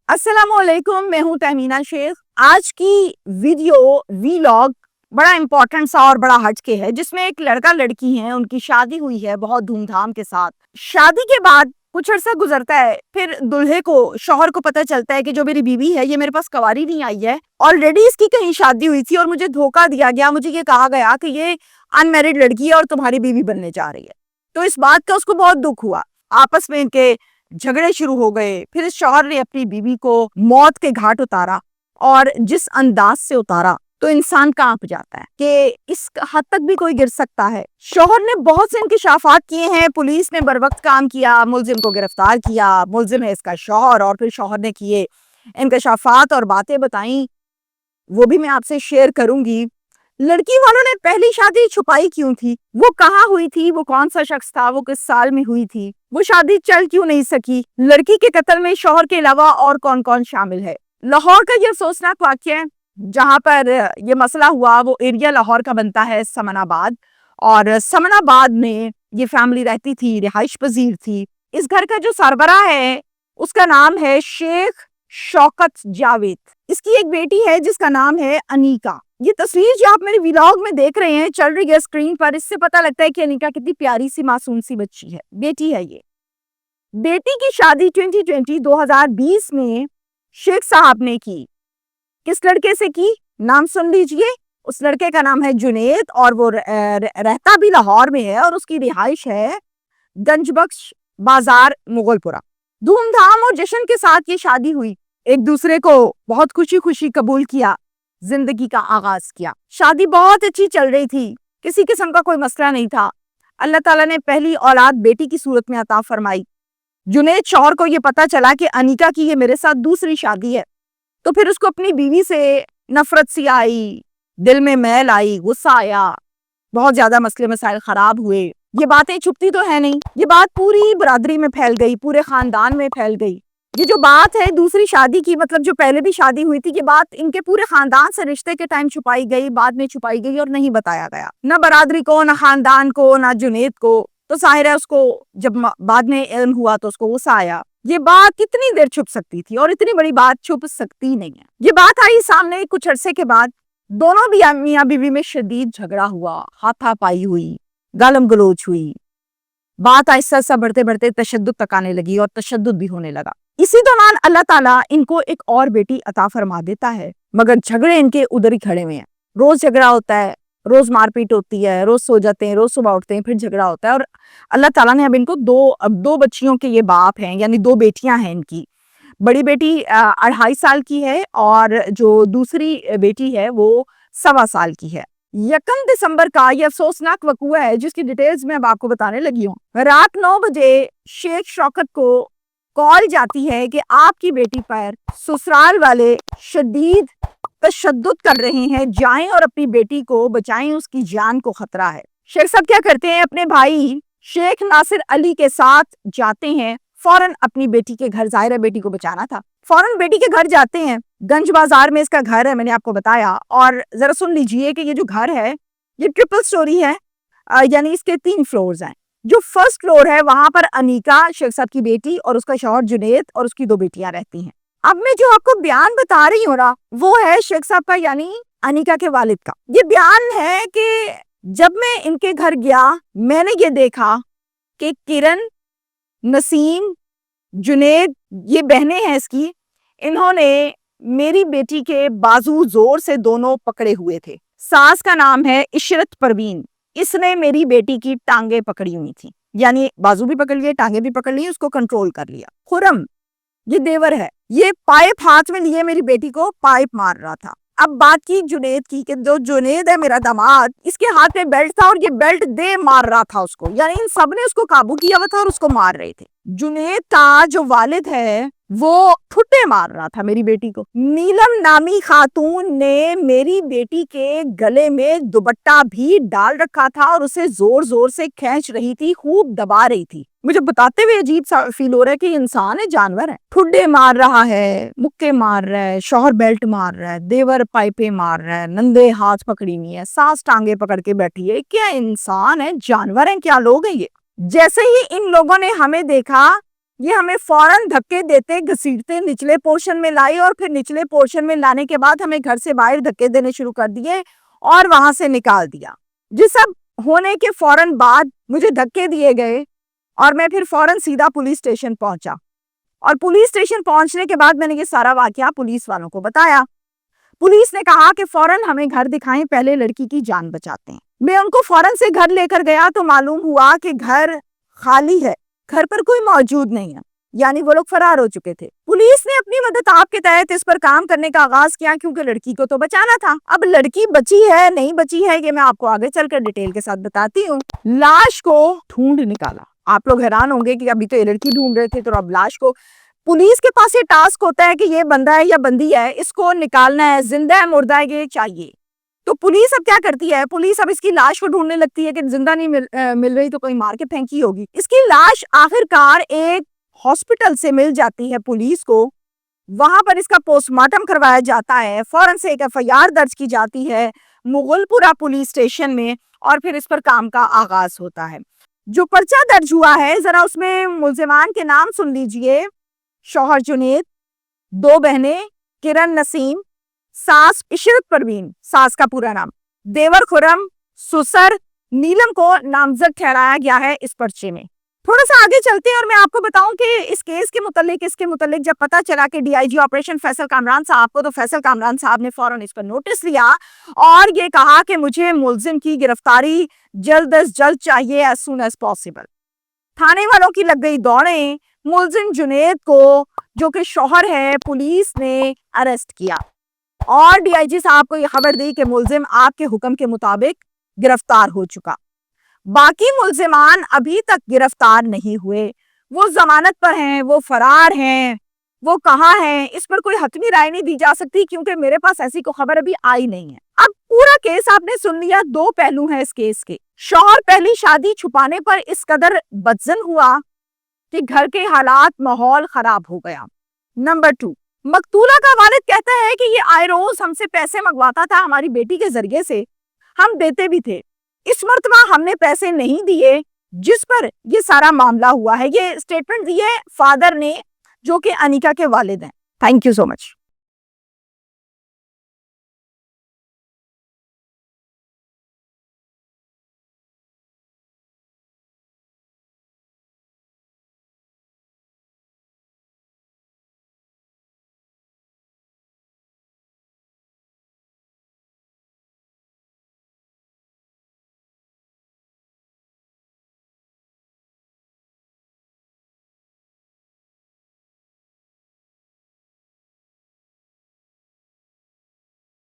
अस्सलामुअलैकुम, मैं हूं तहमीना शेख। आज की वीडियो वीलॉग बड़ा इम्पोर्टेंट सा और बड़ा हट के है, जिसमें एक लड़का लड़की है, उनकी शादी हुई है बहुत धूमधाम के साथ। शादी के बाद कुछ अरसा गुजरता है, फिर दूल्हे को शौहर को पता चलता है कि जो मेरी बीवी है ये मेरे पास कवारी नहीं आई है, ऑलरेडी इसकी कहीं शादी हुई थी और मुझे धोखा दिया गया, मुझे ये कहा गया कि ये अनमैरिड लड़की है और तुम्हारी बीवी बनने जा रही है। तो इस बात का उसको बहुत दुख हुआ। आपस में इनके झगड़े शुरू हो गए। फिर इस शौहर ने अपनी बीवी को मौत के घाट उतारा, और जिस अंदाज से उतारा तो इंसान कांप जाता है कि इस हद तक भी कोई गिर सकता है। शौहर ने बहुत से इंकशाफात किए हैं, पुलिस ने बर वक्त काम किया, मुलजिम को गिरफ्तार किया, मुलजिम है इसका शौहर, और फिर शौहर ने किए इंकशाफात और बातें बताई, वो भी मैं आपसे शेयर करूंगी। लड़की वालों ने पहली शादी छुपाई क्यों थी, वो कहाँ हुई थी, वो कौन सा शख्स था, वो किस साल में हुई थी, वो शादी चल क्यों नहीं सकी, लड़की के कत्ल में शौहर के अलावा और कौन कौन शामिल है। लाहौर का यह अफसोसनाक वाकया है जहां पर ये मसला हुआ, वो एरिया लाहौर का बनता है समनाबाद, और समनाबाद में ये फैमिली रहती थी, रिहाइश पजीर थी। इस घर का जो सरबराह है उसका नाम है शेख शौकत जावेद। इसकी एक बेटी है जिसका नाम है अनीका। ये तस्वीर जो आप मेरे व्लॉग में देख रहे हैं, चल रही है स्क्रीन पर, इससे पता लगता है कि अनीका कितनी प्यारी सी मासूम सी बच्ची है, बेटी है ये। बेटी की शादी 2020 में शेख साहब ने की। किस लड़के से की, नाम सुन लीजिए। उस लड़के का नाम है जुनेद, और वो रहता भी लाहौर में है, और उसकी रिहाइश है गंजबख्श बाजार मुगलपुरा। धूमधाम और जश्न के साथ ये शादी हुई। एक दूसरे को बहुत खुशी खुशी कबूल किया, जिंदगी का आगाज किया। शादी बहुत अच्छी चल रही थी, किसी किस्म का कोई मसला नहीं था। अल्लाह ताला ने पहली औलाद बेटी की सूरत में अता फरमाई। जुनेद शौहर को ये पता चला कि अनीका की ये मेरे साथ दूसरी शादी है, तो फिर उसको अपनी बीवी से नफरत सी आई, दिल में मैल आई, गुस्सा आया, बहुत ज्यादा मसले मसाइल खराब हुए। ये बातें छुपती तो है नहीं, ये बात पूरी बरादरी में फैल गई, पूरे खानदान में फैल गई। ये जो बात है दूसरी शादी की, मतलब जो पहले भी शादी हुई थी, ये बात इनके पूरे खानदान से रिश्ते के टाइम छुपाई गई, बाद में छुपाई गई और नहीं बताया गया, ना बरादरी को, ना खानदान को, ना जुनेद को। तो जाहिर है उसको जब बाद में इल्म हुआ तो उसको गुस्सा आया। ये बात कितनी देर छुप सकती थी, और इतनी बड़ी बात छुप सकती नहीं है। ये बात आई सामने कुछ अरसे के बाद। दोनों भी मियां बीवी में शदीद झगड़ा हुआ, हाथापाई हुई, गालम गलोच हुई। बात आहिस्ता आहिस्ता बढ़ते बढ़ते तशद्दुद तक आने लगी, और तशद्दुद भी होने लगा। इसी दौरान अल्लाह ताला इनको एक और बेटी अता फरमा देता है, मगर झगड़े इनके उधर ही खड़े हुए हैं। रोज झगड़ा होता है, रोज मारपीट होती है, रोज सो जाते हैं, रोज सुबह उठते हैं, फिर झगड़ा होता है। और अल्लाह ताला ने अब इनको दो बच्चियों के ये बाप हैं, यानी दो बेटियां हैं इनकी। बड़ी बेटी 2.5 साल की है, और जो दूसरी बेटी है वो 1.25 साल की है। 1 दिसंबर का यह अफसोसनाक वकूआ है जिसकी डिटेल्स मैं अब आपको बताने लगी हूँ। रात 9 बजे शेख शौकत को कॉल जाती है कि आपकी बेटी पर ससुराल वाले शदीद तशद्दुद कर रहे हैं, जाएं और अपनी बेटी को बचाएं, उसकी जान को खतरा है। शेख साहब क्या करते हैं, अपने भाई शेख नासिर अली के साथ जाते हैं, फौरन अपनी बेटी के घर, जाहिर है बेटी को बचाना था, फौरन बेटी के घर जाते हैं। गंज बाजार में इसका घर है, मैंने आपको बताया। और जरा सुन लीजिए कि ये जो घर है ये ट्रिपल स्टोरी है, यानी इसके 3 फ्लोर्स हैं। जो फर्स्ट फ्लोर है वहां पर अनीका शेख साहब की बेटी और उसका शौहर जुनेद और उसकी 2 बेटियां रहती हैं। अब मैं जो आपको बयान बता रही हूँ ना, वो है शेख साहब का, यानी अनीका के वालिद का। ये बयान है कि जब मैं इनके घर गया, मैंने ये देखा कि किरण, नसीम, जुनेद, ये बहनें हैं इसकी, इन्होंने मेरी बेटी के बाजू जोर से दोनों पकड़े हुए थे। सास का नाम है इशरत परवीन, इसने मेरी बेटी की टांगे पकड़ी हुई थी, यानी बाजू भी पकड़ लिए, टांगे भी पकड़ ली, उसको कंट्रोल कर लिया। खुरम, ये देवर है, ये पाइप हाथ में लिए मेरी बेटी को पाइप मार रहा था। अब बात की जुनेद की, कि जो जुनेद है मेरा दामाद, इसके हाथ में बेल्ट था और ये बेल्ट दे मार रहा था उसको, यानी इन सब ने उसको काबू किया हुआ था और उसको मार रहे थे। जुनेद का जो वालिद है वो ठुट्टे मार रहा था मेरी बेटी को। नीलम नामी खातून ने मेरी बेटी के गले में दुपट्टा भी डाल रखा था और उसे जोर जोर से खींच रही थी, खूब दबा रही थी। मुझे बताते हुए अजीब सा फील हो रहा है कि इंसान है, जानवर है। ठुड्डे मार रहा है, मुक्के मार रहा है, शौहर बेल्ट मार रहा है, देवर पाइपे मार रहा है, नंदे हाथ पकड़ी हुई है, सास टांगे पकड़ के बैठी है। क्या इंसान है, जानवर है, क्या लोग हैं ये। जैसे ही इन लोगों ने हमें देखा, یہ ہمیں فوراً دھکے دیتے گھسیٹتے نچلے پورشن میں لائی اور پھر نچلے پورشن میں لانے کے بعد ہمیں گھر سے باہر دھکے دینے شروع کر دیے اور وہاں سے نکال دیا. جس سب ہونے کے فوراً بعد مجھے دھکے دیے گئے اور میں پھر فوراً سیدھا پولیس اسٹیشن پہنچا اور پولیس اسٹیشن پہنچنے کے بعد میں نے یہ سارا واقعہ پولیس والوں کو بتایا. پولیس نے کہا کہ فوراً ہمیں گھر دکھائیں، پہلے لڑکی کی جان بچاتے ہیں. میں ان کو فوراً سے گھر لے کر گیا تو معلوم ہوا کہ گھر خالی ہے، گھر پر کوئی موجود نہیں ہے، یعنی وہ لوگ فرار ہو چکے تھے. پولیس نے اپنی مدد آپ کے تحت اس پر کام کرنے کا آغاز کیا کیونکہ لڑکی کو تو بچانا تھا. اب لڑکی بچی ہے نہیں بچی ہے یہ میں آپ کو آگے چل کر ڈیٹیل کے ساتھ بتاتی ہوں. لاش کو ڈھونڈ نکالا. آپ لوگ حیران ہوں گے کہ ابھی تو یہ لڑکی ڈھونڈ رہے تھے تو اب لاش کو، پولیس کے پاس یہ ٹاسک ہوتا ہے کہ یہ بندہ ہے یا بندی ہے، اس کو نکالنا ہے، زندہ ہے مردہ ہے یہ چاہیے. تو پولیس اب کیا کرتی ہے، پولیس اب اس کی لاش کو ڈھونڈنے لگتی ہے کہ زندہ نہیں مل رہی تو کوئی مار کے پھینکی ہوگی. اس کی لاش آخر کار ایک ہاسپٹل سے مل جاتی ہے پولیس کو. وہاں پر اس کا پوسٹ مارٹم کروایا جاتا ہے، فوراً سے ایک FIR درج کی جاتی ہے مغل پورہ پولیس اسٹیشن میں اور پھر اس پر کام کا آغاز ہوتا ہے. جو پرچہ درج ہوا ہے ذرا اس میں ملزمان کے نام سن لیجئے. شوہر جنید، 2 بہنیں کرن نسیم، ساس عشرت پروین، ساس کا پورا نام، دیور خرم، سسر نیلم کو نامزد ٹھہرایا گیا ہے اس پرچے میں. تھوڑا سا آگے چلتے ہیں اور میں آپ کو بتاؤں کہ اس کیس کے متعلق جب پتا چلا کہ DIG آپریشن فیصل کامران صاحب کو، تو فیصل کامران صاحب نے فوراً اس پر نوٹس لیا اور یہ کہا کہ مجھے ملزم کی گرفتاری جلد از جلد چاہیے as soon as possible. تھانے والوں کی لگ گئی دوڑیں. ملزم جنید کو جو کہ شوہر ہے پولیس نے اریسٹ کیا اور DIG صاحب کو یہ خبر دی کہ ملزم آپ کے حکم کے مطابق گرفتار ہو چکا. باقی ملزمان ابھی تک گرفتار نہیں ہوئے، وہ ضمانت پر ہیں، وہ فرار ہیں، وہ کہاں ہیں اس پر کوئی حتمی رائے نہیں دی جا سکتی کیونکہ میرے پاس ایسی کوئی خبر ابھی آئی نہیں ہے. اب پورا کیس آپ نے سن لیا. 2 پہلو ہیں اس کیس کے. شوہر پہلی شادی چھپانے پر اس قدر بدظن ہوا کہ گھر کے حالات ماحول خراب ہو گیا. نمبر 2، مقتولہ کا والد کہتا ہے کہ یہ آئے روز ہم سے پیسے منگواتا تھا ہماری بیٹی کے ذریعے سے، ہم دیتے بھی تھے. اس مرتبہ ہم نے پیسے نہیں دیے جس پر یہ سارا معاملہ ہوا ہے. یہ سٹیٹمنٹ دیے فادر نے جو کہ انیکا کے والد ہیں. Thank you so much.